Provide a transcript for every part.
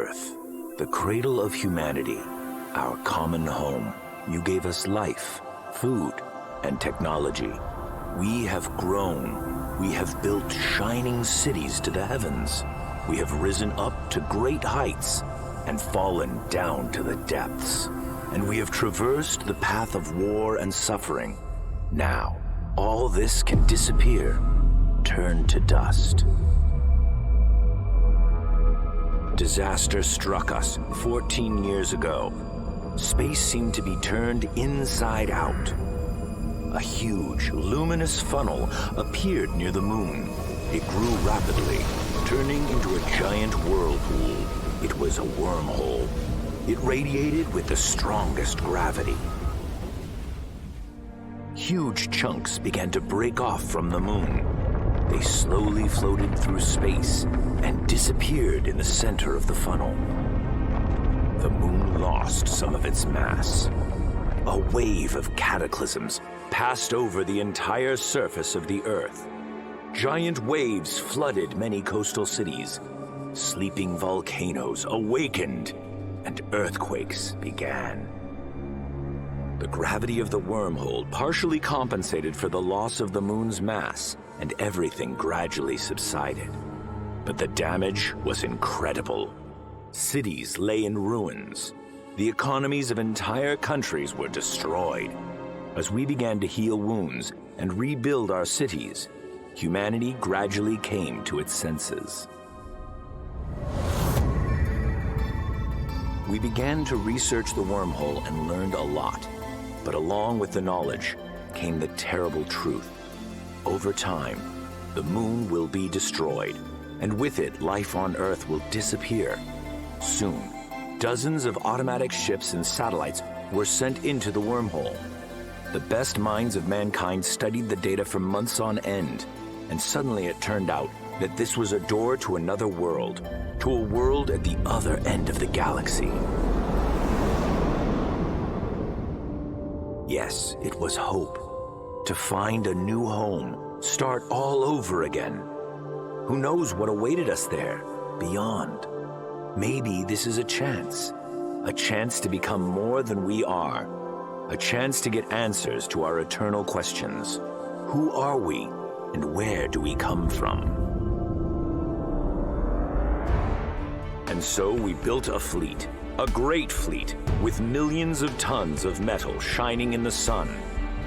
Earth, the cradle of humanity, our common home. You gave us life, food, and technology. We have grown. We have built shining cities to the heavens. We have risen up to great heights and fallen down to the depths. And we have traversed the path of war and suffering. Now, all this can disappear, turn to dust. Disaster struck us 14 years ago. Space seemed to be turned inside out. A huge, luminous funnel appeared near the moon. It grew rapidly, turning into a giant whirlpool. It was a wormhole. It radiated with the strongest gravity. Huge chunks began to break off from the moon. They slowly floated through space and disappeared in the center of the funnel. The moon lost some of its mass. A wave of cataclysms passed over the entire surface of the Earth. Giant waves flooded many coastal cities. Sleeping volcanoes awakened, and earthquakes began. The gravity of the wormhole partially compensated for the loss of the moon's mass, and everything gradually subsided. But the damage was incredible. Cities lay in ruins. The economies of entire countries were destroyed. As we began to heal wounds and rebuild our cities, humanity gradually came to its senses. We began to research the wormhole and learned a lot. But along with the knowledge came the terrible truth. Over time, the moon will be destroyed, and with it, life on Earth will disappear. Soon, dozens of automatic ships and satellites were sent into the wormhole. The best minds of mankind studied the data for months on end, and suddenly it turned out that this was a door to another world, to a world at the other end of the galaxy. Yes, it was hope. To find a new home, start all over again. Who knows what awaited us there, beyond? Maybe this is a chance to become more than we are, a chance to get answers to our eternal questions. Who are we, and where do we come from? And so we built a fleet, a great fleet, with millions of tons of metal shining in the sun,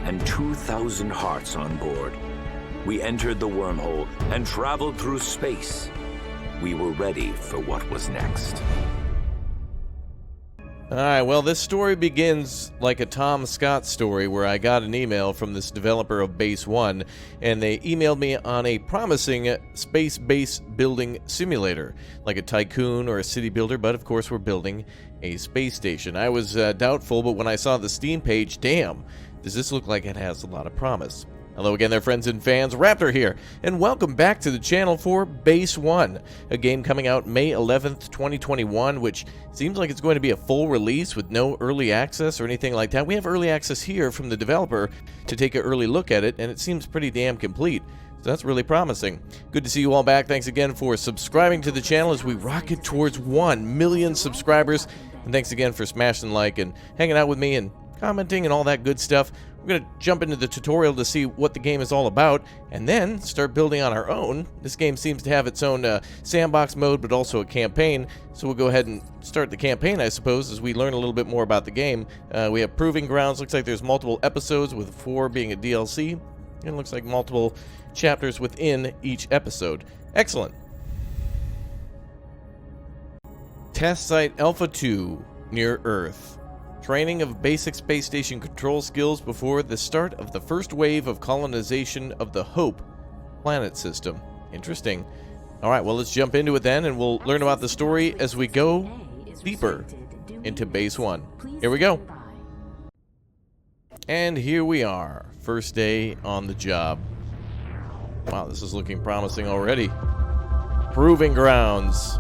and 2,000 hearts on board. We entered the wormhole and traveled through space. We were ready for what was next. Alright, well, this story begins like a Tom Scott story where I got an email from this developer of Base 1, and they emailed me on a promising space base building simulator, like a Tycoon or a city builder, but of course we're building a space station. I was doubtful, but when I saw the Steam page, damn, does this look like it has a lot of promise. Hello again there, friends and fans. Raptor here, and welcome back to the channel for Base 1, a game coming out May 11th, 2021, which seems like it's going to be a full release with no early access or anything like that. We have early access here from the developer to take an early look at it, and it seems pretty damn complete. So that's really promising. Good to see you all back. Thanks again for subscribing to the channel as we rocket towards 1 million subscribers. And thanks again for smashing like and hanging out with me and commenting and all that good stuff. We're going to jump into the tutorial to see what the game is all about, and then start building on our own. This game seems to have its own sandbox mode, but also a campaign, so we'll go ahead and start the campaign, I suppose, as we learn a little bit more about the game. We have Proving Grounds. Looks like there's multiple episodes, with 4 being a DLC, and it looks like multiple chapters within each episode. Excellent. Test Site Alpha 2, near Earth. Training of basic space station control skills before the start of the first wave of colonization of the Hope planet system. Interesting. Alright, well, let's jump into it then, and we'll learn about the story as we go deeper into Base 1. Here we go. And here we are. First day on the job. Wow, this is looking promising already. Proving Grounds.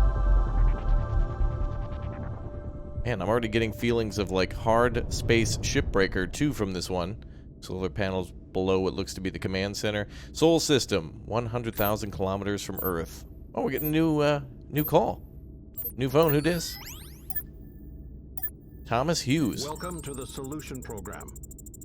Man, I'm already getting feelings of like Hard Space Shipbreaker 2 from this one. Solar panels below what looks to be the command center. Sol system, 100,000 kilometers from Earth. Oh, we're getting a new call. New phone, who dis? Thomas Hughes. Welcome to the Solution Program.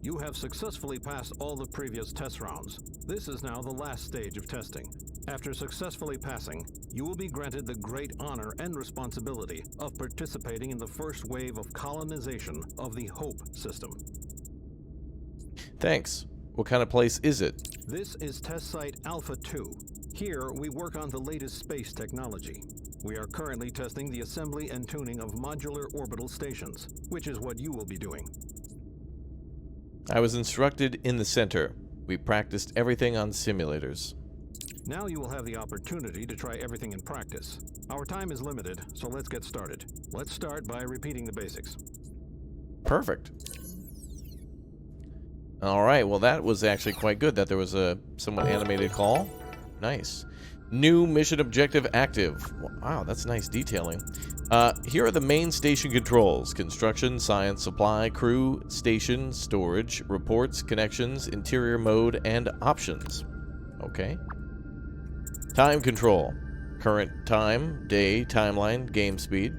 You have successfully passed all the previous test rounds. This is now the last stage of testing. After successfully passing, you will be granted the great honor and responsibility of participating in the first wave of colonization of the Hope system. Thanks. What kind of place is it? This is Test Site Alpha 2. Here, we work on the latest space technology. We are currently testing the assembly and tuning of modular orbital stations, which is what you will be doing. I was instructed in the center. We practiced everything on simulators. Now you will have the opportunity to try everything in practice. Our time is limited, so let's get started. Let's start by repeating the basics. Perfect. All right, well that was actually quite good that there was a somewhat animated call. Nice. New mission objective active. Wow, that's nice detailing. Here are the main station controls: construction, science, supply, crew, station, storage, reports, connections, interior mode, and options. Okay. Time control: current time, day, timeline, game speed.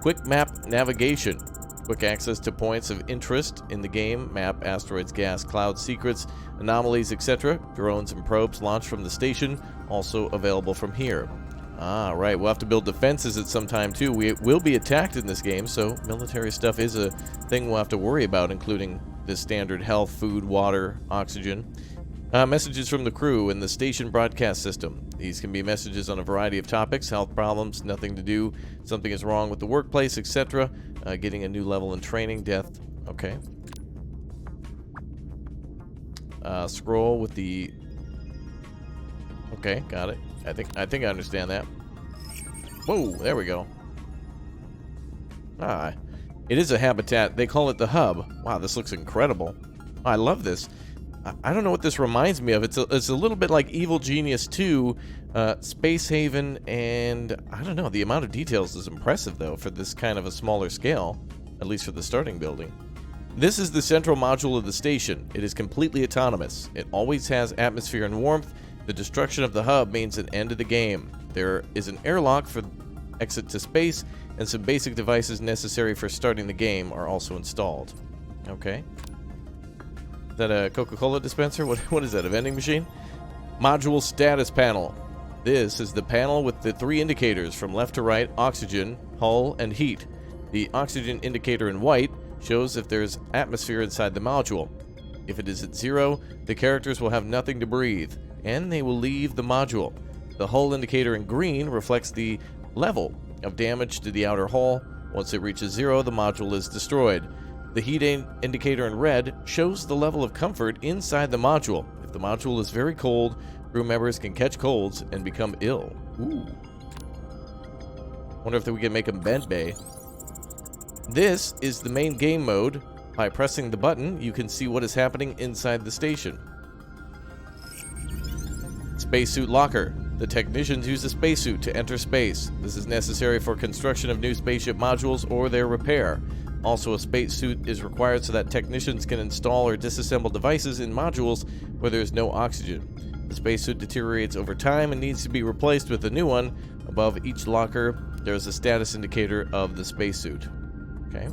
Quick map navigation: quick access to points of interest in the game, map, asteroids, gas, clouds, secrets, anomalies, etc. Drones and probes launched from the station, also available from here. Ah, right, we'll have to build defenses at some time too. We will be attacked in this game, so military stuff is a thing we'll have to worry about, including the standard health, food, water, oxygen. Messages from the crew in the station broadcast system. These can be messages on a variety of topics: health problems, nothing to do, something is wrong with the workplace, etc. Getting a new level in training, death. Okay. Scroll with the... Okay, got it. I think I understand that. Whoa, there we go. Ah, it is a habitat. They call it the hub. Wow, this looks incredible. I love this. I don't know what this reminds me of. It's a little bit like Evil Genius 2, Space Haven, and I don't know. The amount of details is impressive, though, for this kind of a smaller scale, at least for the starting building. This is the central module of the station. It is completely autonomous. It always has atmosphere and warmth. The destruction of the hub means an end to the game. There is an airlock for exit to space, and some basic devices necessary for starting the game are also installed. Okay. Is that a Coca-Cola dispenser? What is that, a vending machine? Module status panel. This is the panel with the 3 indicators from left to right: oxygen, hull, and heat. The oxygen indicator in white shows if there's atmosphere inside the module. If it is at 0, the characters will have nothing to breathe, and they will leave the module. The hull indicator in green reflects the level of damage to the outer hull. Once it reaches 0, the module is destroyed. The heat indicator in red shows the level of comfort inside the module. If the module is very cold, crew members can catch colds and become ill. Ooh. Wonder if we can make them bed bay. This is the main game mode. By pressing the button, you can see what is happening inside the station. Spacesuit locker. The technicians use a spacesuit to enter space. This is necessary for construction of new spaceship modules or their repair. Also, a spacesuit is required so that technicians can install or disassemble devices in modules where there is no oxygen. The spacesuit deteriorates over time and needs to be replaced with a new one. Above each locker, there is a status indicator of the spacesuit. Okay.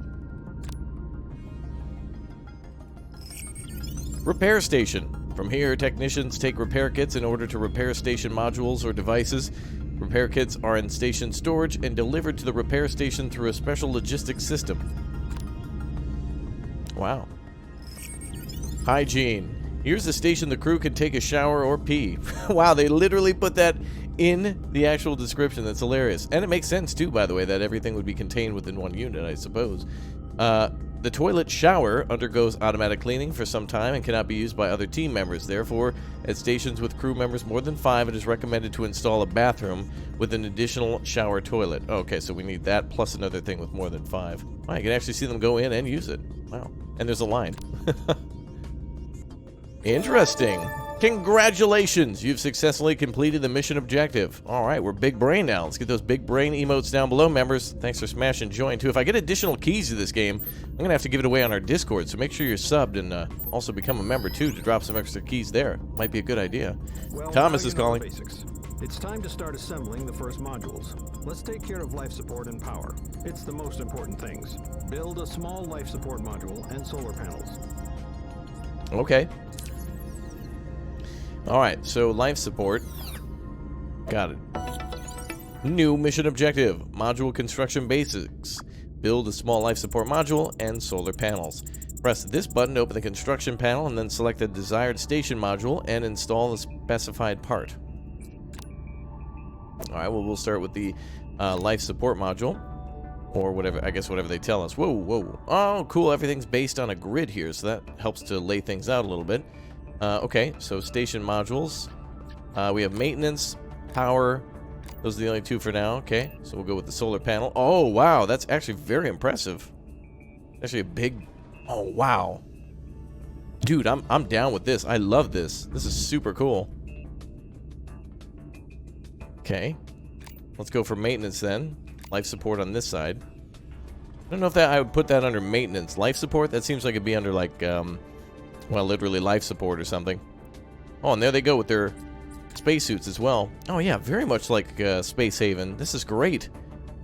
Repair station. From here, technicians take repair kits in order to repair station modules or devices. Repair kits are in station storage and delivered to the repair station through a special logistics system. Wow. Hygiene. Here's a station the crew can take a shower or pee. Wow, they literally put that in the actual description. That's hilarious. And it makes sense, too, by the way, that everything would be contained within one unit, I suppose. The toilet shower undergoes automatic cleaning for some time and cannot be used by other team members. Therefore, at stations with crew members more than 5, it is recommended to install a bathroom with an additional shower toilet. Okay, so we need that plus another thing with more than 5. Wow, you can actually see them go in and use it. Wow. And there's a line. Interesting. Congratulations! You've successfully completed the mission objective. Alright, we're big brain now. Let's get those big brain emotes down below, members. Thanks for smashing join, too. If I get additional keys to this game, I'm going to have to give it away on our Discord, so make sure you're subbed and also become a member, too, to drop some extra keys there. Might be a good idea. Well, Thomas now is you know the calling. basics. It's time to start assembling the first modules. Let's take care of life support and power. It's the most important things. Build a small life support module and solar panels. Okay. Alright, so life support. Got it. New mission objective. Module construction basics. Build a small life support module and solar panels. Press this button to open the construction panel and then select the desired station module and install the specified part. Alright, well, we'll start with the life support module. Or whatever, I guess whatever they tell us. Whoa, whoa. Oh, cool. Everything's based on a grid here, so that helps to lay things out a little bit. Okay, so station modules. We have maintenance, power. Those are the only two for now. Okay, so we'll go with the solar panel. Oh, wow. That's actually very impressive. Actually a big... Oh, wow. Dude, I'm down with this. I love this. This is super cool. Okay. Let's go for maintenance then. Life support on this side. I don't know if that I would put that under maintenance. Life support? That seems like it'd be under like, well, literally life support or something. Oh, and there they go with their spacesuits as well. Oh yeah, very much like Space Haven. This is great.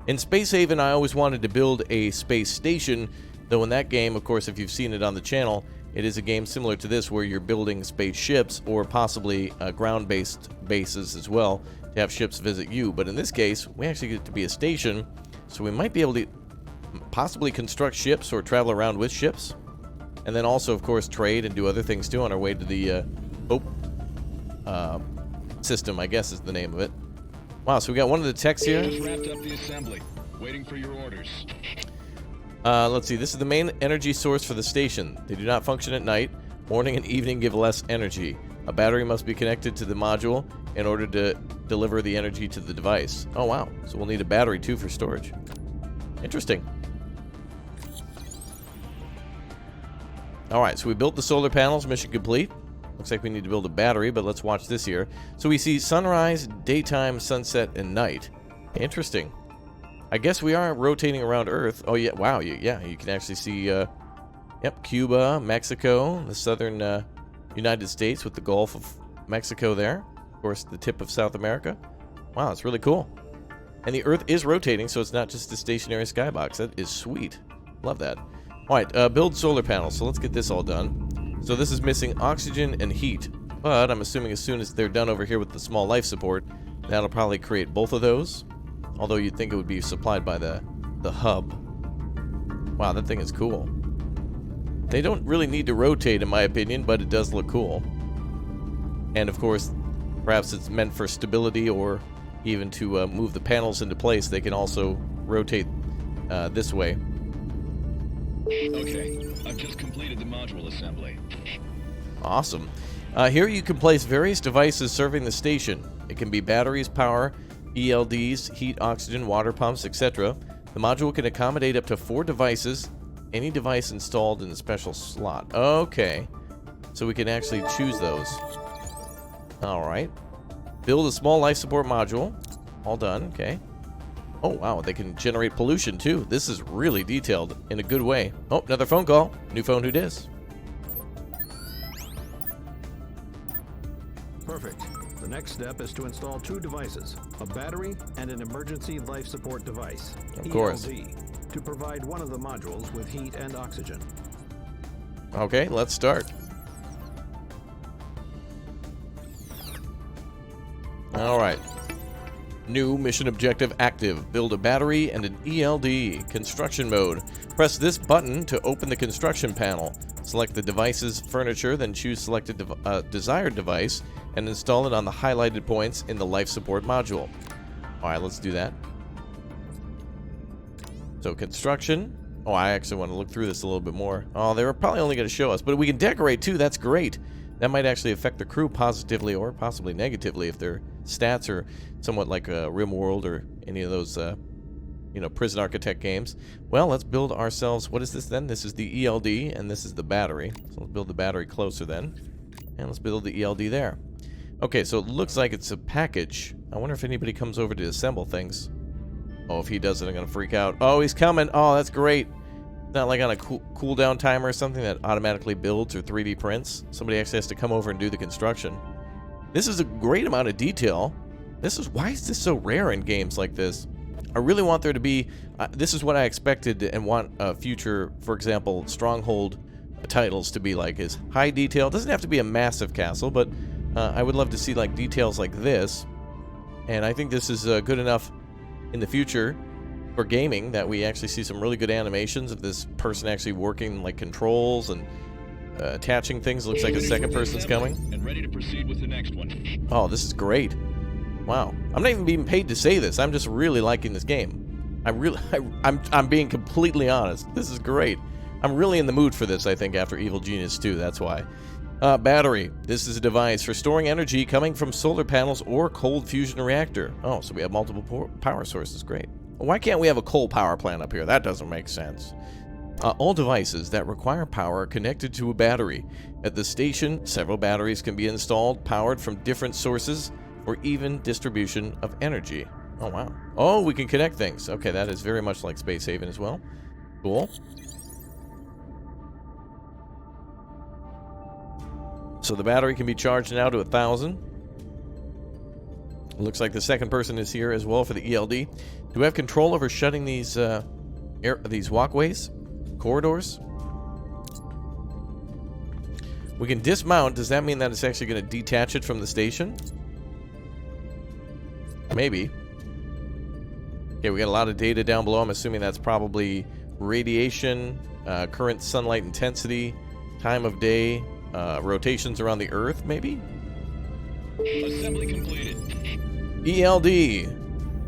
In Space Haven, I always wanted to build a space station, though in that game, of course, if you've seen it on the channel, it is a game similar to this where you're building spaceships or possibly ground-based bases as well to have ships visit you. But in this case, we actually get to be a station, so we might be able to possibly construct ships or travel around with ships. And then also, of course, trade and do other things too on our way to the system, I guess is the name of it. Wow, so we got one of the techs here. Just wrapped up the assembly. Waiting for your orders. Let's see, this is the main energy source for the station. They do not function at night. Morning and evening give less energy. A battery must be connected to the module in order to deliver the energy to the device. Oh, wow. So we'll need a battery, too, for storage. Interesting. Alright, so we built the solar panels. Mission complete. Looks like we need to build a battery, but let's watch this here. So we see sunrise, daytime, sunset, and night. Interesting. I guess we are rotating around Earth. Oh, yeah. Wow. Yeah, you can actually see, yep, Cuba, Mexico, the southern United States with the Gulf of Mexico there. Of course, the tip of South America. Wow, it's really cool. And the Earth is rotating, so it's not just a stationary skybox. That is sweet. Love that. All right, build solar panels. So let's get this all done. So this is missing oxygen and heat, but I'm assuming as soon as they're done over here with the small life support, that'll probably create both of those. Although you'd think it would be supplied by the hub. Wow, that thing is cool. They don't really need to rotate, in my opinion, but it does look cool. And of course, perhaps it's meant for stability or even to move the panels into place. They can also rotate this way. Okay, I've just completed the module assembly. Awesome. Here you can place various devices serving the station. It can be batteries, power, ELDs, heat, oxygen, water pumps, etc. The module can accommodate up to 4 devices, any device installed in a special slot. Okay, so we can actually choose those. Alright. Build a small life support module. All done, okay. Oh, wow, they can generate pollution too. This is really detailed in a good way. Oh, another phone call. New phone, who dis? Perfect. The next step is to install 2 devices, a battery and an emergency life support device, Of course. ELD, to provide one of the modules with heat and oxygen. Okay, let's start. Alright. New mission objective active. Build a battery and an ELD. Construction mode. Press this button to open the construction panel. Select the device's furniture, then choose selected desired device and install it on the highlighted points in the life support module. Alright, let's do that. So construction. Oh, I actually want to look through this a little bit more. Oh, they were probably only going to show us, but we can decorate too. That's great. That might actually affect the crew positively or possibly negatively if their stats are somewhat like RimWorld or any of those, you know, prison architect games. Well, let's build ourselves. What is this then? This is the ELD and this is the battery. So let's build the battery closer then. And let's build the ELD there. Okay, so it looks like it's a package. I wonder if anybody comes over to assemble things. Oh, if he doesn't, I'm going to freak out. Oh, he's coming. Oh, that's great. Not like on a cooldown timer or something that automatically builds or 3D prints. Somebody actually has to come over and do the construction. This is a great amount of detail. Why is this so rare in games like this? I really want there to be, this is what I expected and want future, for example, Stronghold titles to be like, is high detail. It doesn't have to be a massive castle, but I would love to see like details like this. And I think this is good enough in the future for gaming that we actually see some really good animations of this person actually working like controls and attaching things. Looks like a second person's coming. And ready to proceed with the next one. Oh, this is great. Wow. I'm not even being paid to say this. I'm just really liking this game. I'm being completely honest. This is great. I'm really in the mood for this, I think, after Evil Genius 2. That's why. Battery. This is a device for storing energy coming from solar panels or cold fusion reactor. Oh, so we have multiple power sources. Great. Why can't we have a coal power plant up here? That doesn't make sense. All devices that require power are connected to a battery. At the station, several batteries can be installed, powered from different sources, or even distribution of energy. Oh, wow. Oh, we can connect things. Okay, that is very much like Space Haven as well. Cool. So the battery can be charged now to 1,000. Looks like the second person is here as well for the ELD. Do we have control over shutting these these walkways? Corridors? We can dismount. Does that mean that it's actually going to detach it from the station? Maybe. Okay, we got a lot of data down below. I'm assuming that's probably radiation, current sunlight intensity, time of day, rotations around the Earth, maybe? Assembly completed. ELD.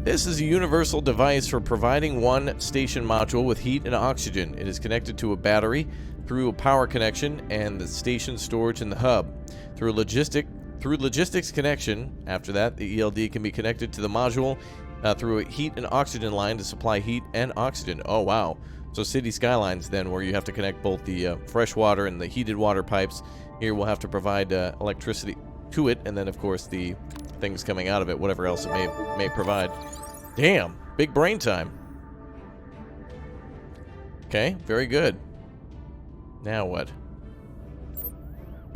This is a universal device for providing one station module with heat and oxygen. It is connected to a battery through a power connection and the station storage in the hub. Through logistics connection, after that, the ELD can be connected to the module through a heat and oxygen line to supply heat and oxygen. Oh, wow. So City Skylines, then, where you have to connect both the fresh water and the heated water pipes. Here we'll have to provide electricity to it, and then, of course, the things coming out of it, whatever else it may provide. Damn, big brain time. Okay, very good. Now what?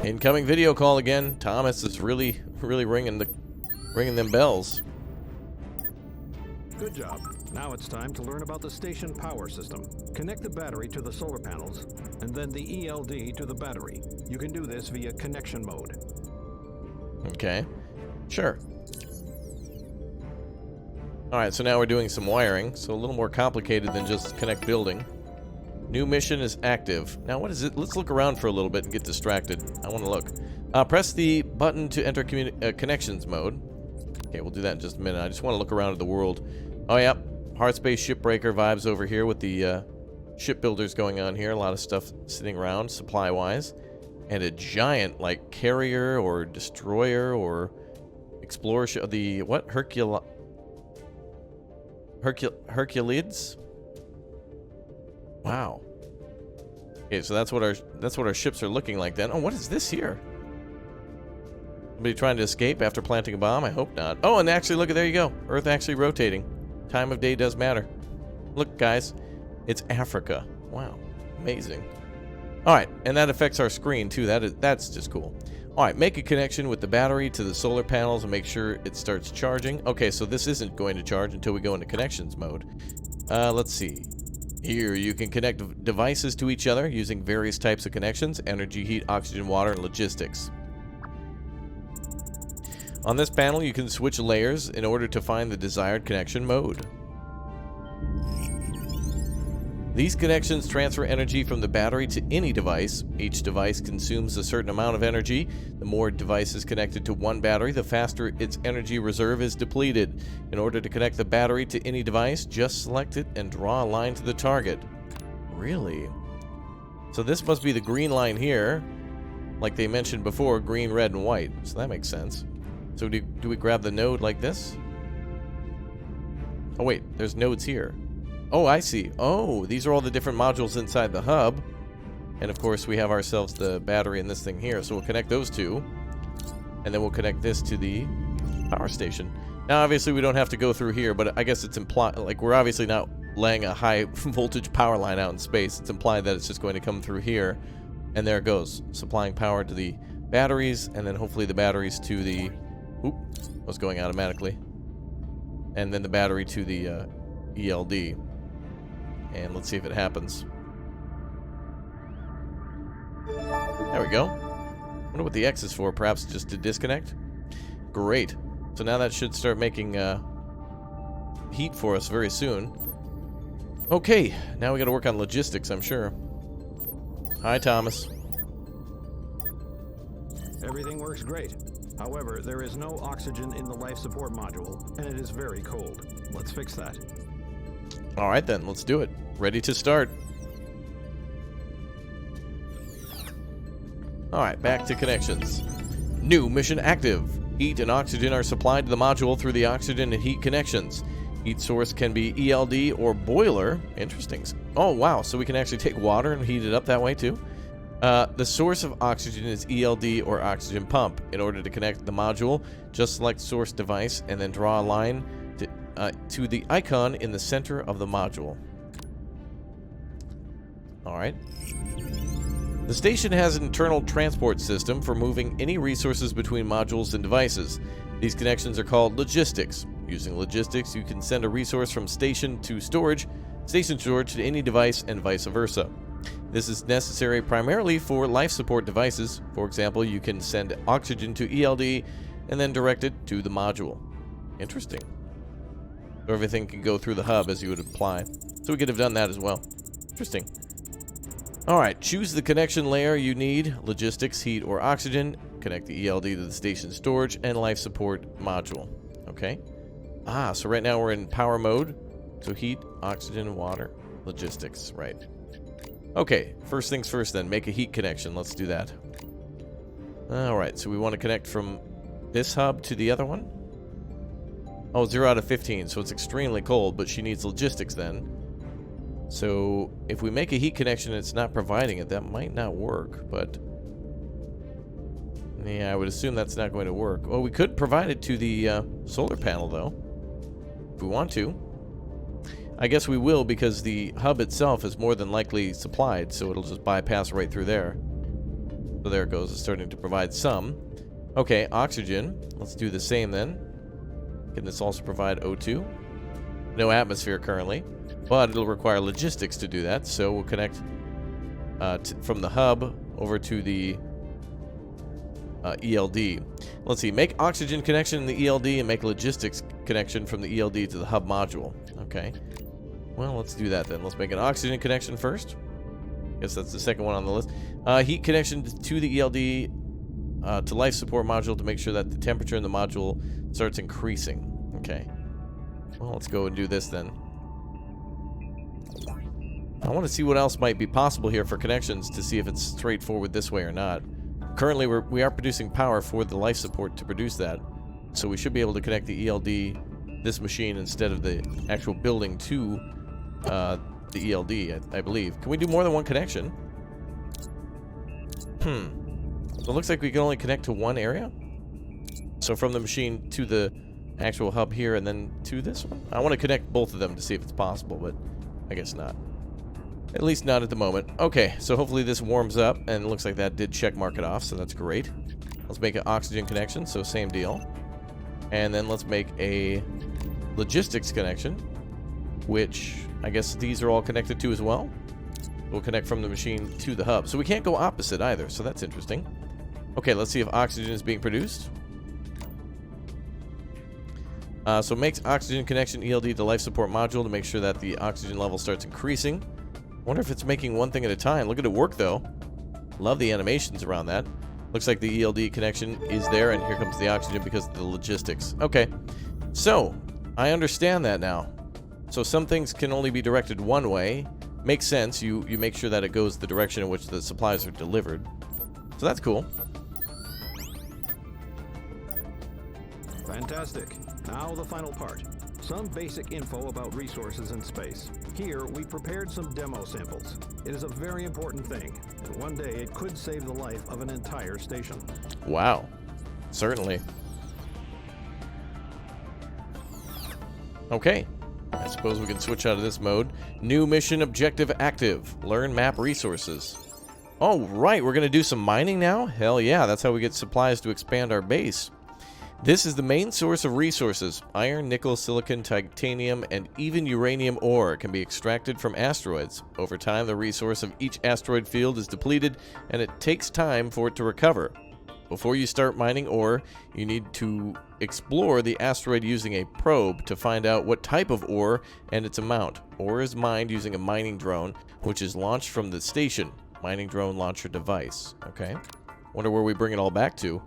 Incoming video call again. Thomas is really ringing them bells. Good job. Now it's time to learn about the station power system. Connect the battery to the solar panels, and then the ELD to the battery. You can do this via connection mode. Okay, sure. Alright, so now we're doing some wiring, so a little more complicated than just connect building. New mission is active. Now what is it? Let's look around for a little bit and get distracted. I want to look. Press the button to enter connections mode. Okay, we'll do that in just a minute. I just want to look around at the world. Oh yeah, Heartspace Shipbreaker vibes over here with the shipbuilders going on here. A lot of stuff sitting around, supply-wise. And a giant, like, carrier or destroyer or explorer the, what? Herculids? Wow. Okay, so that's what our ships are looking like then. Oh, what is this here? Somebody trying to escape after planting a bomb? I hope not. Oh, and actually, look, there you go. Earth actually rotating. Time of day does matter. Look, guys. It's Africa. Wow. Amazing. Alright, and that affects our screen, too. That's just cool. Alright, make a connection with the battery to the solar panels and make sure it starts charging. Okay, so this isn't going to charge until we go into connections mode. Let's see. Here, you can connect devices to each other using various types of connections: energy, heat, oxygen, water, and logistics. On this panel, you can switch layers in order to find the desired connection mode. These connections transfer energy from the battery to any device. Each device consumes a certain amount of energy. The more devices connected to one battery, the faster its energy reserve is depleted. In order to connect the battery to any device, just select it and draw a line to the target. Really? So this must be the green line here. Like they mentioned before, green, red, and white. So that makes sense. So do we grab the node like this? Oh wait, there's nodes here. Oh, I see. Oh, these are all the different modules inside the hub. And of course, we have ourselves the battery in this thing here. So we'll connect those two. And then we'll connect this to the power station. Now, obviously, we don't have to go through here, but I guess it's implied, like, we're obviously not laying a high voltage power line out in space. It's implied that it's just going to come through here. And there it goes, supplying power to the batteries, and then hopefully the batteries to the... Oop, was going automatically. and then the battery to the ELD. And let's see if it happens. There we go. Wonder what the X is for. Perhaps just to disconnect? Great. So now that should start making heat for us very soon. Okay, now we got to work on logistics, I'm sure. Hi, Thomas. Everything works great. However, there is no oxygen in the life support module, and it is very cold. Let's fix that. All right, then. Let's do it. Ready to start. All right, back to connections. New mission active. Heat and oxygen are supplied to the module through the oxygen and heat connections. Heat source can be ELD or boiler. Interesting. Oh, wow. So we can actually take water and heat it up that way, too? The source of oxygen is ELD or oxygen pump. In order to connect the module, just select source device and then draw a line to the icon in the center of the module. All right. The station has an internal transport system for moving any resources between modules and devices. These connections are called logistics. Using logistics, you can send a resource from station storage to any device, and vice versa. This is necessary primarily for life support devices. For example, you can send oxygen to ELD and then direct it to the module. Interesting. So everything can go through the hub as you would apply. So we could have done that as well. Interesting. Alright, choose the connection layer you need, logistics, heat, or oxygen. Connect the ELD to the station storage and life support module. Okay. So right now we're in power mode. So heat, oxygen, water, logistics, right. Okay, first things first then, make a heat connection. Let's do that. Alright, so we want to connect from this hub to the other one. Oh, 0 out of 15, so it's extremely cold, but she needs logistics then. So if we make a heat connection and it's not providing it, that might not work, but yeah, I would assume that's not going to work. Well, we could provide it to the solar panel, though, if we want to. I guess we will, because the hub itself is more than likely supplied, so it'll just bypass right through there. So there it goes. It's starting to provide some. Okay, oxygen. Let's do the same then. Can this also provide O2? No atmosphere currently, but it'll require logistics to do that, so we'll connect from the hub over to the ELD. Let's see, make oxygen connection in the ELD and make logistics connection from the ELD to the hub module. Okay. Well, let's do that then. Let's make an oxygen connection first. Guess that's the second one on the list. Heat connection to the ELD to life support module to make sure that the temperature in the module starts increasing. Okay. Well, let's go and do this then. I want to see what else might be possible here for connections to see if it's straightforward this way or not. Currently, we are producing power for the life support to produce that, so we should be able to connect the ELD, this machine, instead of the actual building to the ELD, I believe. Can we do more than one connection? So it looks like we can only connect to one area. So from the machine to the actual hub here and then to this one. I want to connect both of them to see if it's possible, but I guess not. At least not at the moment. Okay, so hopefully this warms up, and it looks like that did check mark it off, so that's great. Let's make an oxygen connection, so same deal. And then let's make a logistics connection, which I guess these are all connected to as well. We'll connect from the machine to the hub. So we can't go opposite either, so that's interesting. Okay, let's see if oxygen is being produced. So makes oxygen connection ELD to life support module to make sure that the oxygen level starts increasing. Wonder if it's making one thing at a time. Look at it work, though. Love the animations around that. Looks like the ELD connection is there, and here comes the oxygen because of the logistics. Okay, so I understand that now. So some things can only be directed one way. Makes sense. You make sure that it goes the direction in which the supplies are delivered. So that's cool. Fantastic. Now the final part. Some basic info about resources in space. Here, we prepared some demo samples. It is a very important thing, and one day it could save the life of an entire station. Wow. Certainly. Okay. I suppose we can switch out of this mode. New mission objective active. Learn map resources. Oh, right. We're going to do some mining now? Hell yeah. That's how we get supplies to expand our base. This is the main source of resources. Iron, nickel, silicon, titanium, and even uranium ore can be extracted from asteroids. Over time, the resource of each asteroid field is depleted, and it takes time for it to recover. Before you start mining ore, you need to explore the asteroid using a probe to find out what type of ore and its amount. Ore is mined using a mining drone, which is launched from the station. Mining drone launcher device. Okay. Wonder where we bring it all back to.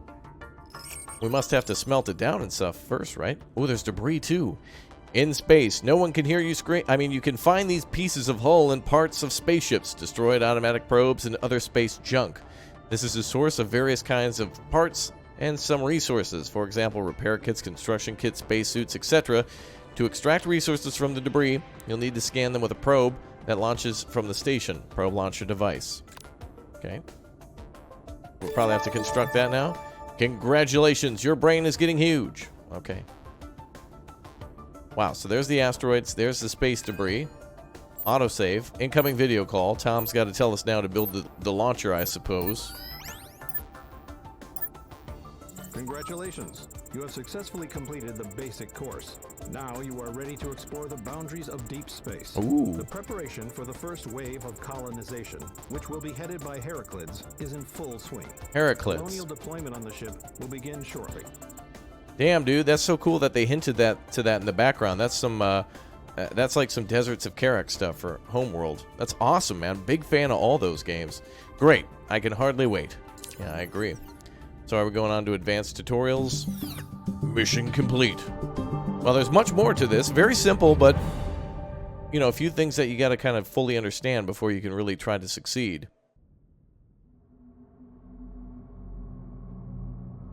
We must have to smelt it down and stuff first, right? Oh, there's debris too. In space, no one can hear you scream. I mean, you can find these pieces of hull and parts of spaceships, destroyed automatic probes, and other space junk. This is a source of various kinds of parts and some resources. For example, repair kits, construction kits, spacesuits, etc. To extract resources from the debris, you'll need to scan them with a probe that launches from the station. Probe launcher device. Okay. We'll probably have to construct that now. Congratulations, your brain is getting huge. Okay. Wow, so there's the asteroids, there's the space debris. Autosave. Incoming video call. Tom's got to tell us now to build the launcher, I suppose. Congratulations. You have successfully completed the basic course. Now you are ready to explore the boundaries of deep space. Ooh. The preparation for the first wave of colonization, which will be headed by Heraclids, is in full swing. Heraclids. Colonial deployment on the ship will begin shortly. Damn, dude, that's so cool that they hinted that in the background. That's some that's like some Deserts of Karak stuff for Homeworld. That's awesome, man. Big fan of all those games. Great. I can hardly wait. Yeah, I agree. So are we going on to advanced tutorials? Mission complete. Well, there's much more to this. Very simple, but, you know, a few things that you got to kind of fully understand before you can really try to succeed.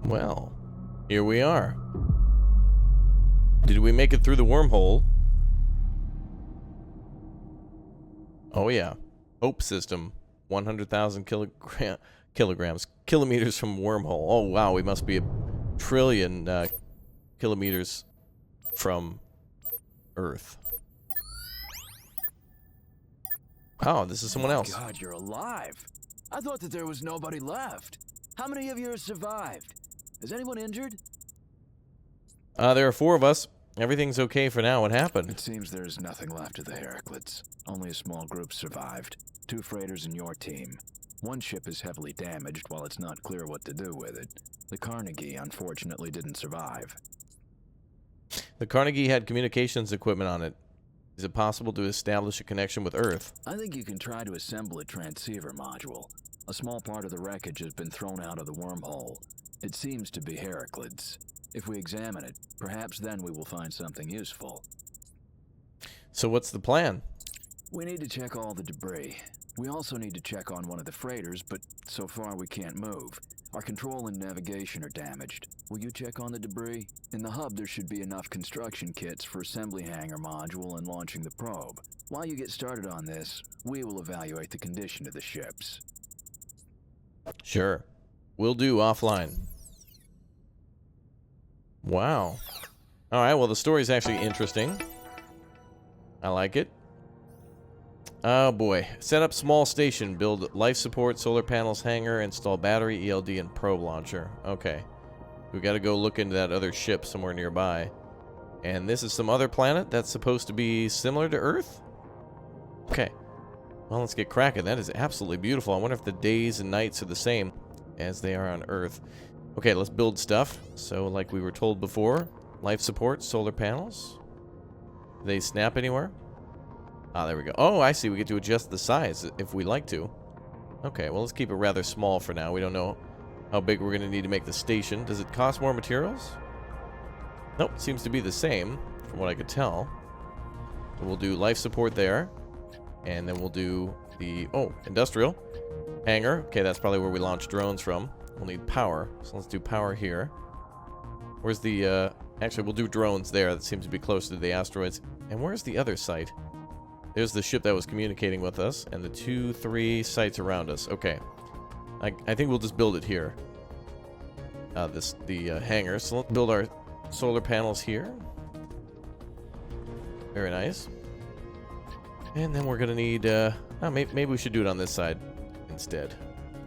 Well, here we are. Did we make it through the wormhole? Oh, yeah. Hope system. 100,000 kilometers from wormhole. Oh, wow. We must be a trillion kilometers from Earth. Oh, this is someone else. God, you're alive. I thought that there was nobody left. How many of you have survived? Is anyone injured? There are 4 of us. Everything's okay for now. What happened? It seems there's nothing left of the Heraclids. Only a small group survived. 2 freighters in your team. One ship is heavily damaged while it's not clear what to do with it. The Carnegie, unfortunately, didn't survive. The Carnegie had communications equipment on it. Is it possible to establish a connection with Earth? I think you can try to assemble a transceiver module. A small part of the wreckage has been thrown out of the wormhole. It seems to be Heraclids. If we examine it, perhaps then we will find something useful. So what's the plan? We need to check all the debris. We also need to check on one of the freighters, but so far we can't move. Our control and navigation are damaged. Will you check on the debris? In the hub there should be enough construction kits for assembly hangar module and launching the probe. While you get started on this, we will evaluate the condition of the ships. Sure. Will do offline. Wow. Alright, well the story's actually interesting. I like it. Oh boy. Set up small station. Build life support, solar panels, hangar, install battery, ELD, and probe launcher. Okay. We gotta go look into that other ship somewhere nearby. And this is some other planet that's supposed to be similar to Earth? Okay. Well, let's get cracking. That is absolutely beautiful. I wonder if the days and nights are the same as they are on Earth. Okay, let's build stuff. So, like we were told before, life support, solar panels. Do they snap anywhere? Ah, there we go. Oh, I see. We get to adjust the size if we like to. Okay, well, let's keep it rather small for now. We don't know how big we're going to need to make the station. Does it cost more materials? Nope, seems to be the same from what I could tell. So we'll do life support there. And then we'll do the, industrial hangar. Okay, that's probably where we launch drones from. We'll need power. So let's do power here. Where's the, actually, we'll do drones there. That seems to be close to the asteroids. And where's the other site? There's the ship that was communicating with us, and the 2, 3 sites around us. Okay. I think we'll just build it here. The hangar. So let's build our solar panels here. Very nice. And then we're gonna need, maybe we should do it on this side instead.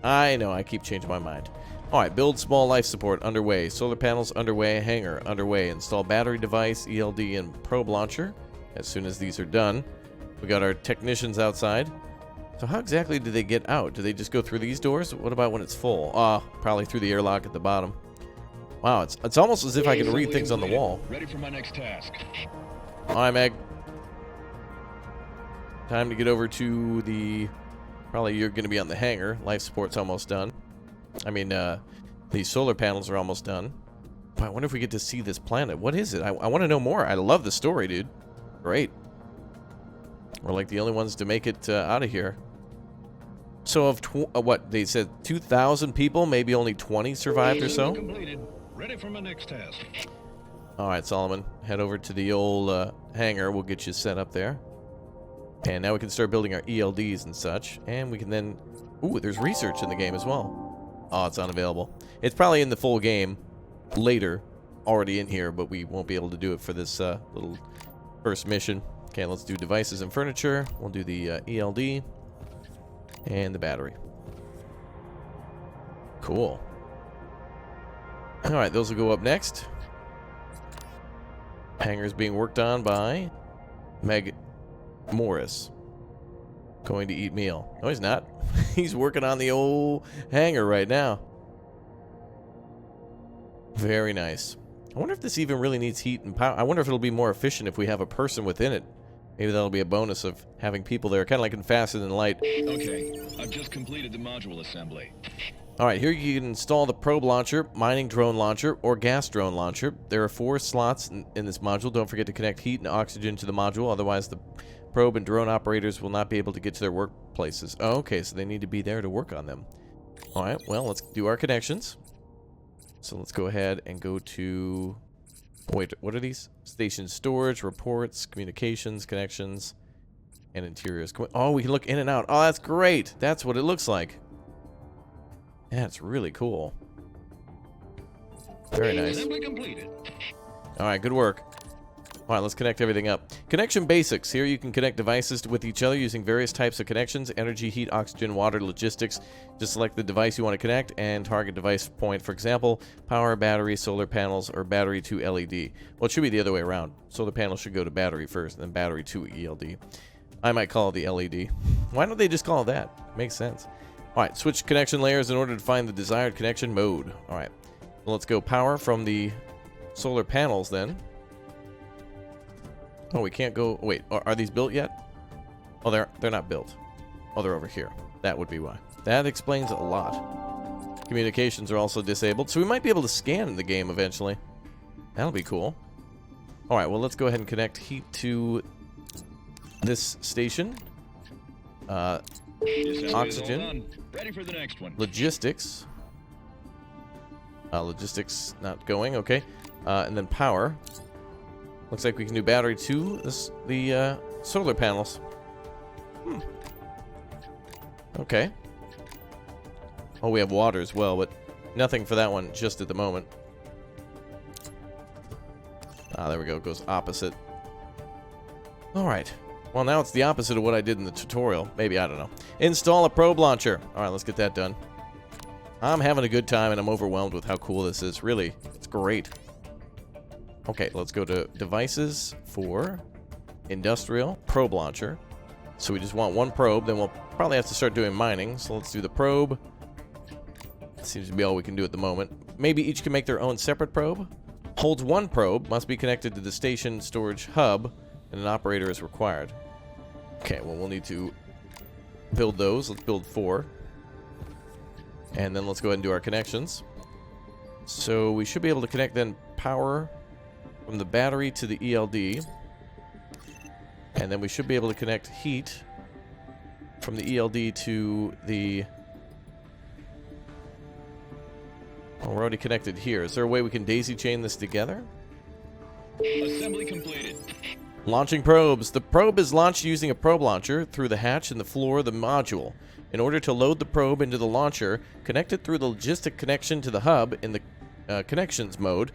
I know, I keep changing my mind. Alright, build small life support underway. Solar panels underway. Hangar underway. Install battery device, ELD, and probe launcher. As soon as these are done, we got our technicians outside. So how exactly do they get out? Do they just go through these doors? What about when it's full? Probably through the airlock at the bottom. Wow, it's almost as if I can read things on the wall. Ready for my next task. Alright, Meg. Time to get over to the... Probably you're going to be on the hangar. Life support's almost done. I mean, the solar panels are almost done. But I wonder if we get to see this planet. What is it? I want to know more. I love the story, dude. Great. We're like the only ones to make it out of here. So of what they said, 2,000 people, maybe only 20 survived or so. Completed. Ready for my next task. All right, Solomon, head over to the old hangar. We'll get you set up there. And now we can start building our ELDs and such. And we can then... Ooh, there's research in the game as well. Oh, it's unavailable. It's probably in the full game later, already in here, but we won't be able to do it for this little first mission. Okay, let's do devices and furniture. We'll do the ELD and the battery. Cool. All right, those will go up next. Hangar's being worked on by Meg Morris. Going to eat meal. No, he's not. He's working on the old hangar right now. Very nice. I wonder if this even really needs heat and power. I wonder if it'll be more efficient if we have a person within it. Maybe that'll be a bonus of having people there, kind of like in Faster Than Light. Okay, I've just completed the module assembly. Alright, here you can install the probe launcher, mining drone launcher, or gas drone launcher. There are 4 slots in this module. Don't forget to connect heat and oxygen to the module, otherwise the probe and drone operators will not be able to get to their workplaces. Oh, okay, so they need to be there to work on them. Alright, well, let's do our connections. So let's go ahead and go to... Wait, what are these? Station storage, reports, communications, connections, and interiors. Oh, we can look in and out. Oh, that's great. That's what it looks like. That's really cool. Very nice. Assembly completed. All right, good work. All right, let's connect everything up. Connection basics. Here you can connect devices with each other using various types of connections: energy, heat, oxygen, water, logistics. Just select the device you want to connect and target device point. For example, power, battery, solar panels, or battery to LED. Well, it should be the other way around. Solar panels should go to battery first, then battery to ELD. I might call it the LED. Why don't they just call it that? Makes sense. All right, switch connection layers in order to find the desired connection mode. All right, well, let's go power from the solar panels then. Oh, we can't go... Wait, are these built yet? Oh, they're not built. Oh, they're over here. That would be why. That explains a lot. Communications are also disabled, so we might be able to scan the game eventually. That'll be cool. All right, well, let's go ahead and connect heat to this station. Oxygen. Ready for the next one. Logistics. Logistics not going. Okay. And then power. Looks like we can do battery to the solar panels. Okay. Oh, we have water as well, but nothing for that one just at the moment. There we go. It goes opposite. All right. Well, now it's the opposite of what I did in the tutorial. Maybe, I don't know. Install a probe launcher. All right, let's get that done. I'm having a good time, and I'm overwhelmed with how cool this is. Really, it's great. Okay, let's go to devices for industrial probe launcher. So we just want one probe, then we'll probably have to start doing mining. So let's do the probe. Seems to be all we can do at the moment. Maybe each can make their own separate probe. Holds one probe, must be connected to the station storage hub, and an operator is required. Okay, well, we'll need to build those. Let's build 4. And then let's go ahead and do our connections. So we should be able to connect then power from the battery to the ELD. And then we should be able to connect heat from the ELD to the... Oh, we're already connected here. Is there a way we can daisy chain this together? Assembly completed. Launching probes. The probe is launched using a probe launcher through the hatch in the floor of the module. In order to load the probe into the launcher, connect it through the logistic connection to the hub in the connections mode.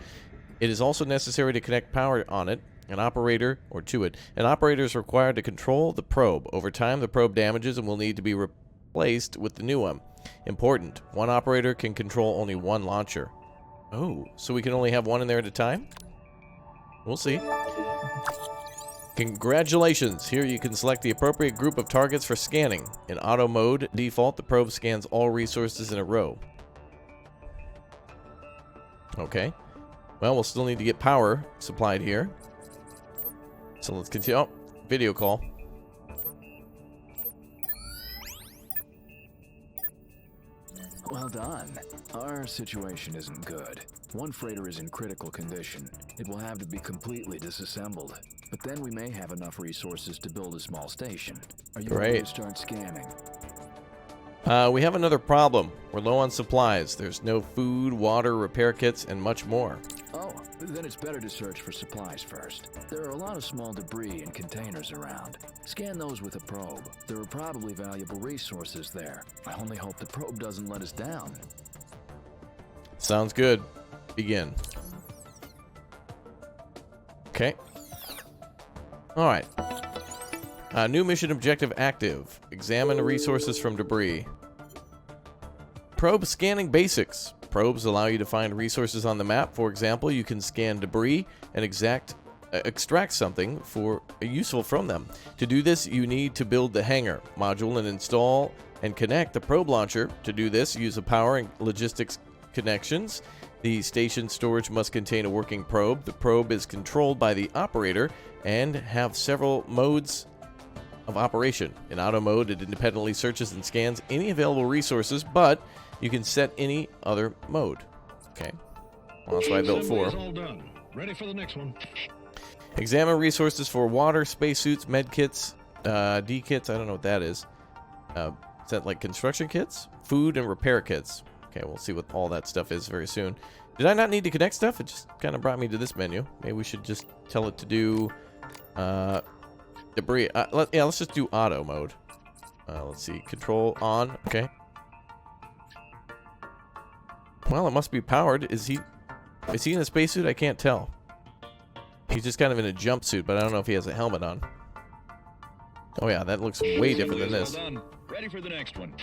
It is also necessary to connect power on it, an operator, or to it. An operator is required to control the probe. Over time, the probe damages and will need to be replaced with the new one. Important. One operator can control only one launcher. Oh, so we can only have one in there at a time? We'll see. Congratulations! Here you can select the appropriate group of targets for scanning. In auto mode, default, the probe scans all resources in a row. Okay. Well, we'll still need to get power supplied here. So let's continue. Oh, video call. Well done. Our situation isn't good. One freighter is in critical condition. It will have to be completely disassembled. But then we may have enough resources to build a small station. Are you ready to start scanning? We have another problem. We're low on supplies. There's no food, water, repair kits, and much more. Oh, then it's better to search for supplies first. There are a lot of small debris and containers around. Scan those with a probe. There are probably valuable resources there. I only hope the probe doesn't let us down. Sounds good. Begin. Okay. Alright. New mission objective active. Examine resources from debris. Probe scanning basics. Probes allow you to find resources on the map. For example, you can scan debris and extract something useful from them. To do this, you need to build the hangar module and install and connect the probe launcher. To do this, use the power and logistics connections. The station storage must contain a working probe. The probe is controlled by the operator and have several modes of operation. In auto mode, it independently searches and scans any available resources, but you can set any other mode. Okay. Well, that's why I built 4. All done. Ready for the next one. Examine resources for water, spacesuits, med kits, D kits. I don't know what that is. Is that like construction kits? Food and repair kits. Okay, we'll see what all that stuff is very soon. Did I not need to connect stuff? It just kind of brought me to this menu. Maybe we should just tell it to do debris. Let's just do auto mode. Let's see. Control on. Okay. Well, it must be powered. Is he in a spacesuit? I can't tell. He's just kind of in a jumpsuit, but I don't know if he has a helmet on. Oh yeah, that looks way different than this. All done. Ready for the next one.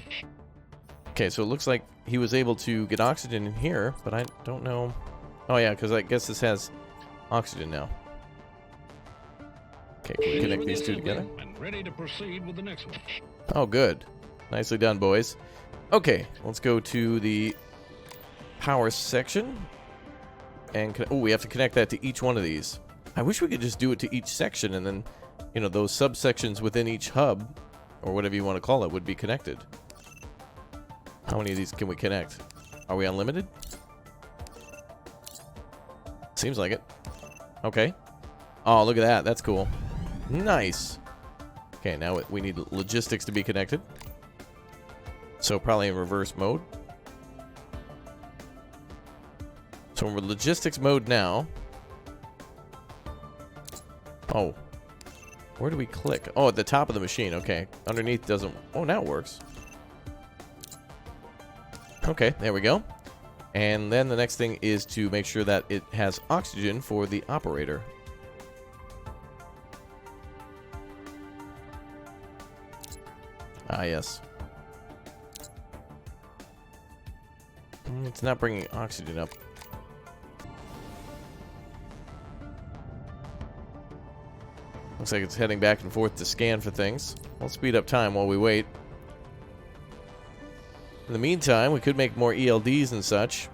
Okay, so it looks like he was able to get oxygen in here, but I don't know. Oh yeah, because I guess this has oxygen now. Okay, can we connect these two together? And ready to proceed with the next one. Oh, good. Nicely done, boys. Okay, let's go to the power section. And we have to connect that to each one of these. I wish we could just do it to each section, and then, you know, those subsections within each hub, or whatever you want to call it, would be connected. How many of these can we connect? Are we unlimited? Seems like it. Okay. Oh, look at that. That's cool. Nice. Okay, now we need logistics to be connected. So probably in reverse mode. So we're in logistics mode now. Oh. Where do we click? Oh, at the top of the machine. Okay. Underneath doesn't... Oh, now it works. Okay, there we go. And then the next thing is to make sure that it has oxygen for the operator. Ah, yes. It's not bringing oxygen up. Looks like it's heading back and forth to scan for things. I'll speed up time while we wait. In the meantime, we could make more ELDs and such.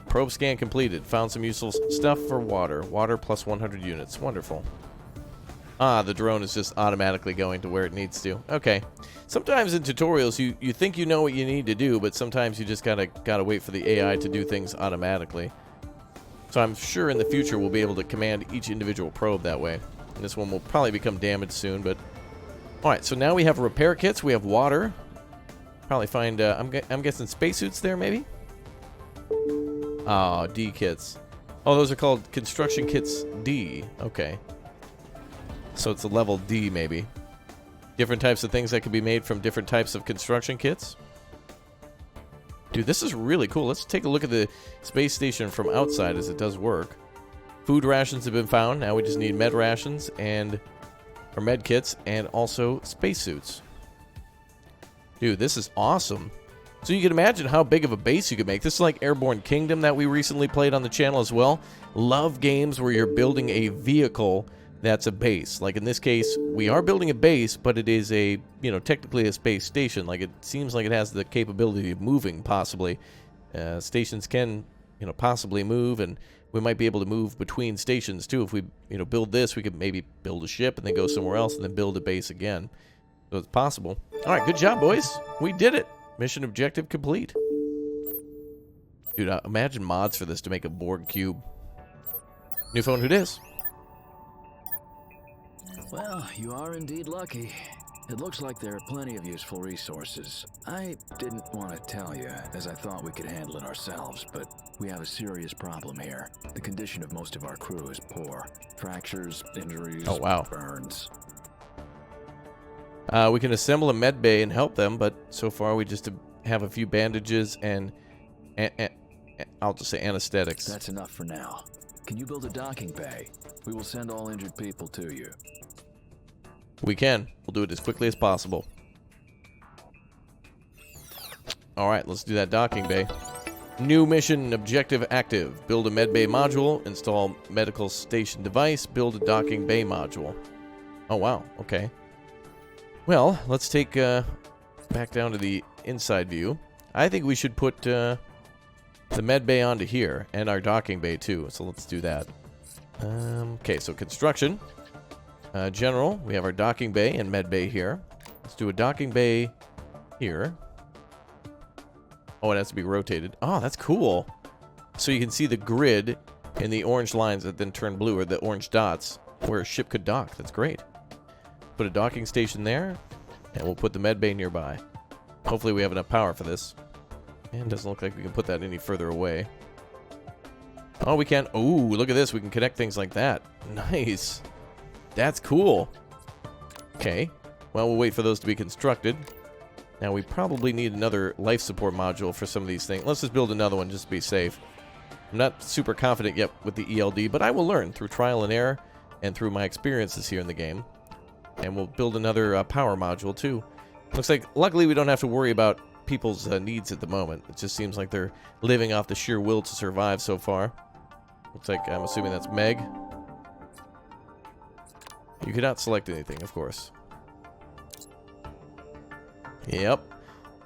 Probe scan completed. Found some useful stuff for water. Water plus 100 units. Wonderful. Ah, the drone is just automatically going to where it needs to. Okay. Sometimes in tutorials, you think you know what you need to do, but sometimes you just gotta wait for the AI to do things automatically. So I'm sure in the future we'll be able to command each individual probe that way. And this one will probably become damaged soon, but... Alright, so now we have repair kits. We have water. Probably find, I'm guessing spacesuits there, maybe? Oh, D kits. Oh, those are called construction kits D. Okay. So it's a level D, maybe. Different types of things that can be made from different types of construction kits. Dude, this is really cool. Let's take a look at the space station from outside as it does work. Food rations have been found. Now we just need med rations and... or med kits and also spacesuits. Dude, this is awesome. So you can imagine how big of a base you could make. This is like Airborne Kingdom that we recently played on the channel as well. Love games where you're building a vehicle that's a base. Like in this case, we are building a base, but it is a, you know, technically a space station. Like it seems like it has the capability of moving, possibly. Stations can, you know, possibly move, and we might be able to move between stations too. If we, you know, build this, we could maybe build a ship and then go somewhere else and then build a base again. So it's possible. All right, good job, boys. We did it. Mission objective complete. Dude, imagine mods for this to make a Borg cube. New phone, who dis? Well, you are indeed lucky. It looks like there are plenty of useful resources. I didn't want to tell you, as I thought we could handle it ourselves, but we have a serious problem here. The condition of most of our crew is poor. Fractures, injuries, Oh, wow. burns. We can assemble a med bay and help them, but so far we just have a few bandages and I'll just say anesthetics. That's enough for now. Can you build a docking bay? We will send all injured people to you. We can. We'll do it as quickly as possible. Alright, let's do that docking bay. New mission objective active. Build a med bay module, install medical station device, build a docking bay module. Oh wow, okay. Well, let's take back down to the inside view. I think we should put the med bay onto here, and our docking bay too, so let's do that. Okay, so construction. General, we have our docking bay and med bay here. Let's do a docking bay here. Oh, it has to be rotated. Oh, that's cool. So you can see the grid in the orange lines that then turn blue, or the orange dots, where a ship could dock. That's great. Put a docking station there, and we'll put the med bay nearby. Hopefully we have enough power for this. And it doesn't look like we can put that any further away. Oh, we can. Ooh, look at this. We can connect things like that. Nice. That's cool. Okay. Well, we'll wait for those to be constructed. Now, we probably need another life support module for some of these things. Let's just build another one just to be safe. I'm not super confident yet with the ELD, but I will learn through trial and error and through my experiences here in the game. And we'll build another power module, too. Looks like, luckily, we don't have to worry about people's needs at the moment. It just seems like they're living off the sheer will to survive so far. Looks like, I'm assuming that's Meg. You cannot select anything, of course. Yep.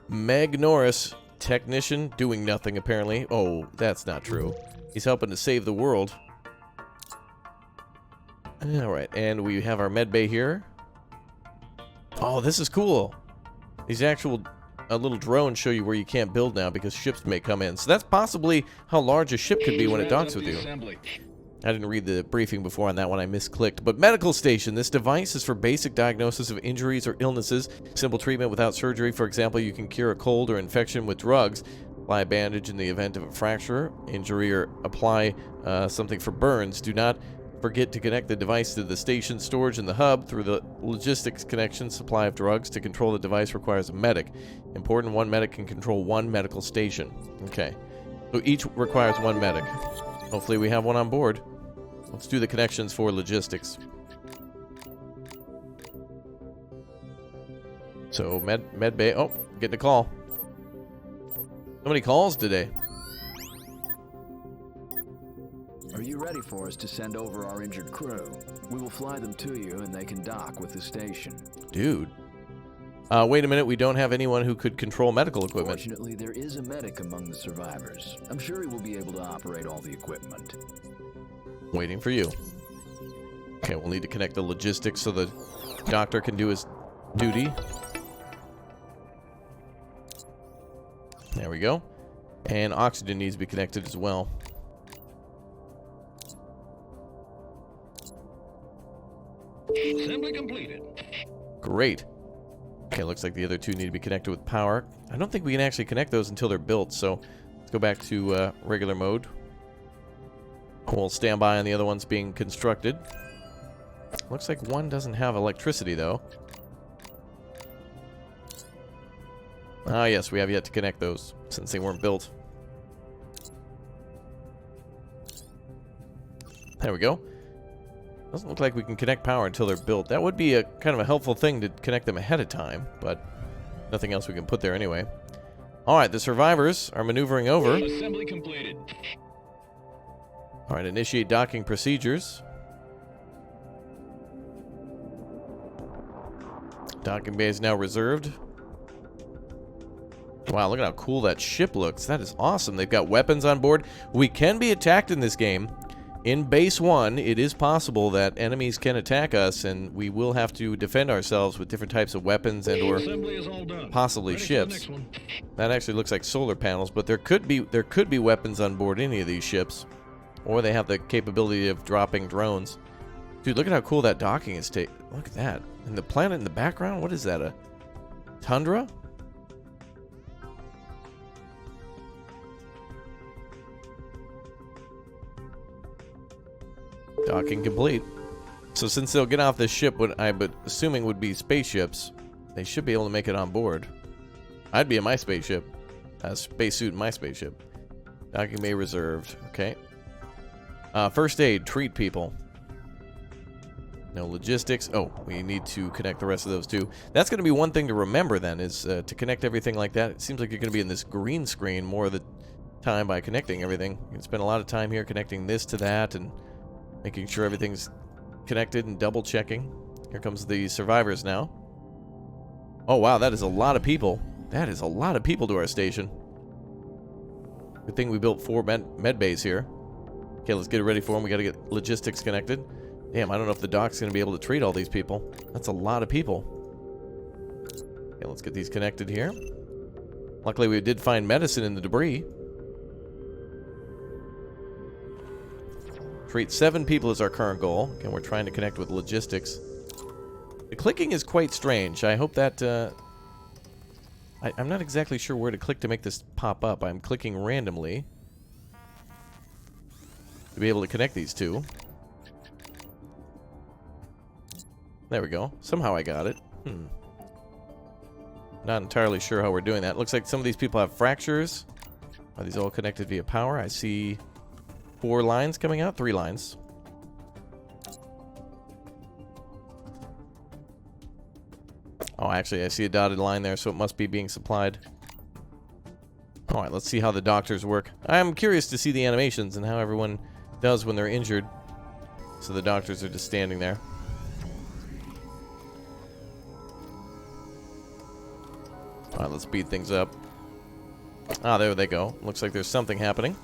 Meg Norris, technician, doing nothing, apparently. Oh, that's not true. He's helping to save the world. Alright, and we have our med bay here. Oh, this is cool. These actual little drones show you where you can't build now because ships may come in. So that's possibly how large a ship could be when it docks with you. I didn't read the briefing before on that one. I misclicked. But medical station. This device is for basic diagnosis of injuries or illnesses. Simple treatment without surgery. For example, you can cure a cold or infection with drugs. Apply a bandage in the event of a fracture, injury, or apply something for burns. Do not forget to connect the device to the station storage in the hub through the logistics connection. Supply of drugs. To control the device requires a medic. Important, one medic can control one medical station. Okay. So each requires one medic. Hopefully we have one on board. Let's do the connections for logistics. So med bay. Oh, getting a call. So many calls today. Are you ready for us to send over our injured crew? We will fly them to you and they can dock with the station. Dude. Wait a minute, we don't have anyone who could control medical equipment. Fortunately, there is a medic among the survivors. I'm sure he will be able to operate all the equipment. Waiting for you. Okay, we'll need to connect the logistics so the doctor can do his duty. There we go. And oxygen needs to be connected as well. Assembly completed. Great. Okay, looks like the other two need to be connected with power. I don't think we can actually connect those until they're built, so let's go back to regular mode. We'll stand by on the other ones being constructed. Looks like one doesn't have electricity, though. Ah, yes, we have yet to connect those, since they weren't built. There we go. Doesn't look like we can connect power until they're built. That would be a kind of a helpful thing to connect them ahead of time, but Nothing else we can put there anyway. Alright, the survivors are maneuvering over. Assembly completed. Alright, initiate docking procedures. Docking bay is now reserved. Wow, look at how cool that ship looks. That is awesome. They've got weapons on board. We can be attacked in this game. In Base 1, it is possible that enemies can attack us, and we will have to defend ourselves with different types of weapons and or Assembly is all done. possibly Ready for the ships. next one. That actually looks like solar panels, but there could be weapons on board any of these ships. Or they have the capability of dropping drones. Dude, look at how cool that docking is. Look at that. And the planet in the background? What is that, a tundra? Docking complete. So since they'll get off this ship, what I'm assuming would be spaceships, they should be able to make it on board. I'd be in my spaceship. A spacesuit in my spaceship. Docking bay reserved. Okay. First aid. Treat people. No logistics. Oh, we need to connect the rest of those too. That's going to be one thing to remember then, is to connect everything like that. It seems like you're going to be in this green screen more of the time by connecting everything. You can spend a lot of time here connecting this to that and making sure everything's connected and double checking. Here comes the survivors now. Oh wow, that is a lot of people. That is a lot of people to our station. Good thing we built 4 med bays here. Okay, let's get it ready for them. We got to get logistics connected. Damn, I don't know if the dock's going to be able to treat all these people. That's a lot of people. Okay, let's get these connected here. Luckily, we did find medicine in the debris. Treat 7 people is our current goal. Again, we're trying to connect with logistics. The clicking is quite strange. I hope that... I'm not exactly sure where to click to make this pop up. I'm clicking randomly to be able to connect these two. There we go. Somehow I got it. Not entirely sure how we're doing that. Looks like some of these people have fractures. Are these all connected via power? I see 4 lines coming out. 3 lines. Oh, actually, I see a dotted line there, so it must be being supplied. Alright, let's see how the doctors work. I'm curious to see the animations and how everyone does when they're injured. So the doctors are just standing there. Alright, let's speed things up. Ah, there they go. Looks like there's something happening.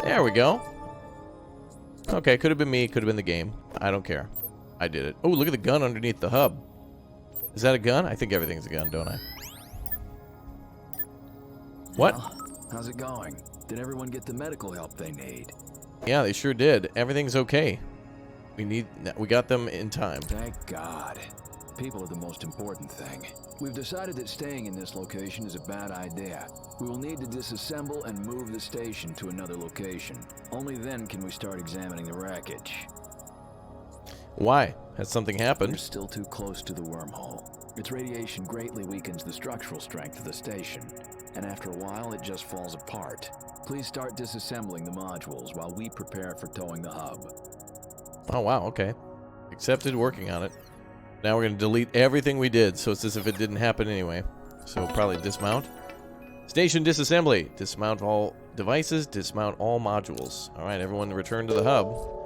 There we go. Okay, could have been me, could have been the game. I don't care. I did it. Oh, look at the gun underneath the hub. Is that a gun? I think everything's a gun, don't I? What? Well, how's it going? Did everyone get the medical help they need? Yeah, they sure did. Everything's okay. We got them in time. Thank God. People are the most important thing. We've decided that staying in this location is a bad idea. We will need to disassemble and move the station to another location. Only then can we start examining the wreckage. Why? Has something We're happened? still too close to the wormhole. Its radiation greatly weakens the structural strength of the station, and after a while it just falls apart. Please start disassembling the modules while we prepare for towing the hub. Oh, wow, okay. Accepted, working on it. Now we're going to delete everything we did, so it's as if it didn't happen anyway. So probably dismount. Station disassembly. Dismount all devices, dismount all modules. Alright, everyone return to the hub.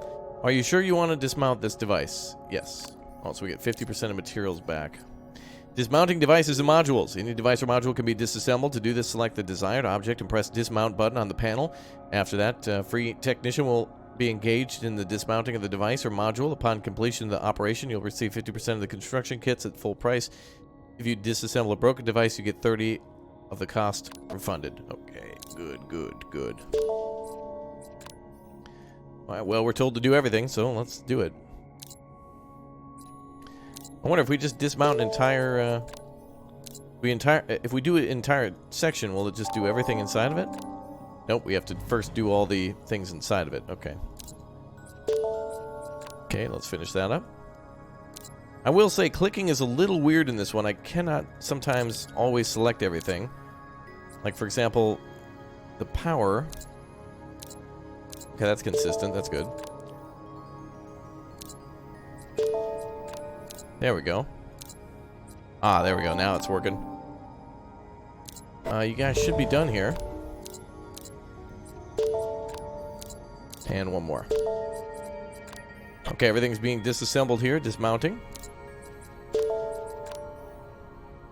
Are you sure you want to dismount this device? Yes. Also, we get 50% of materials back. Dismounting devices and modules. Any device or module can be disassembled. To do this, select the desired object and press dismount button on the panel. After that, free technician will be engaged in the dismounting of the device or module. Upon completion of the operation, you'll receive 50% of the construction kits at full price. If you disassemble a broken device, you get 30 of the cost refunded. Okay, good. Alright, well, we're told to do everything, so let's do it. I wonder if we just dismount an entire, if we do an entire section, will it just do everything inside of it? Nope, we have to first do all the things inside of it. Okay. Okay, let's finish that up. I will say clicking is a little weird in this one. I cannot sometimes always select everything. Like, for example, the power. Okay, that's consistent. That's good. There we go. Ah, there we go. Now it's working. You guys should be done here. And one more. Okay, everything's being disassembled here, dismounting.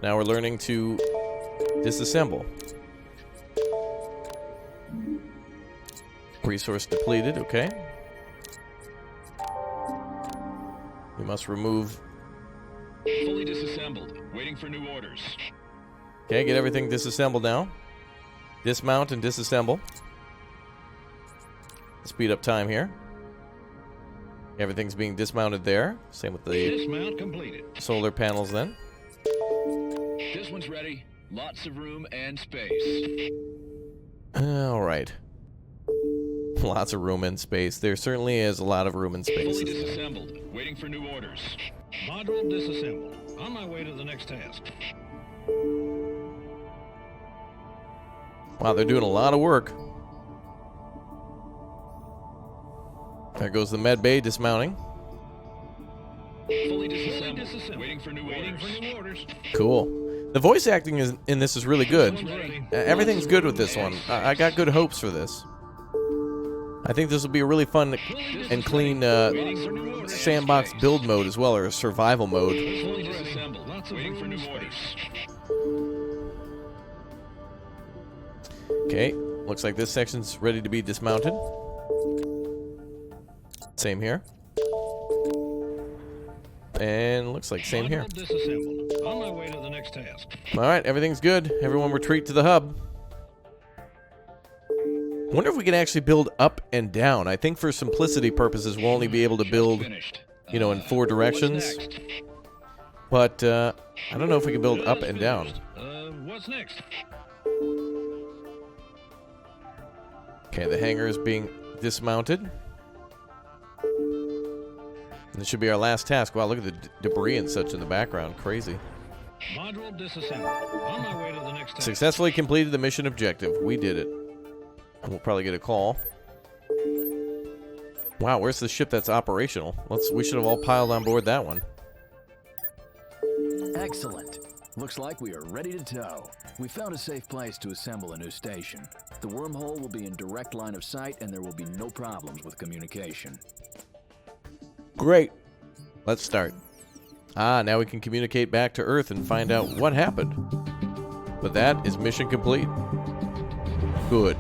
Now we're learning to disassemble. Resource depleted, okay. We must remove... Fully disassembled. Waiting for new orders. Okay, get everything disassembled now. Dismount and disassemble. Speed up time here. Everything's being dismounted there. Same with the Dismount completed. solar panels then. This one's ready. Lots of room and space. Alright. Lots of room and space. There certainly is a lot of room and space. Fully disassembled. Waiting for new orders. Module disassembled. On my way to the next task. Wow, they're doing a lot of work. There goes the med bay dismounting. Fully disassembled. Waiting for new orders. Cool. The voice acting in this is really good. Everything's good with this one. I got good hopes for this. I think this will be a really fun and clean sandbox build mode as well, or a survival mode. Fully disassembled. Waiting for new orders. Okay, looks like this section's ready to be dismounted. Same here. And looks like same here. Module disassembled. On my way to the next task. Alright, everything's good. Everyone retreat to the hub. Wonder if we can actually build up and down. I think for simplicity purposes we'll only be able to build, you know, in 4 directions. But I don't know if we can build up and down. What's next? Okay, the hangar is being dismounted. This should be our last task. Wow, look at the debris and such in the background. Crazy. Module disassembled. On my way to the next task. Successfully completed the mission objective. We did it. We'll probably get a call. Wow, where's the ship that's operational? We should have all piled on board that one. Excellent. Looks like we are ready to tow. We found a safe place to assemble a new station. The wormhole will be in direct line of sight and there will be no problems with communication. Great. Let's start. Now we can communicate back to Earth and find out what happened. But that is mission complete. Good.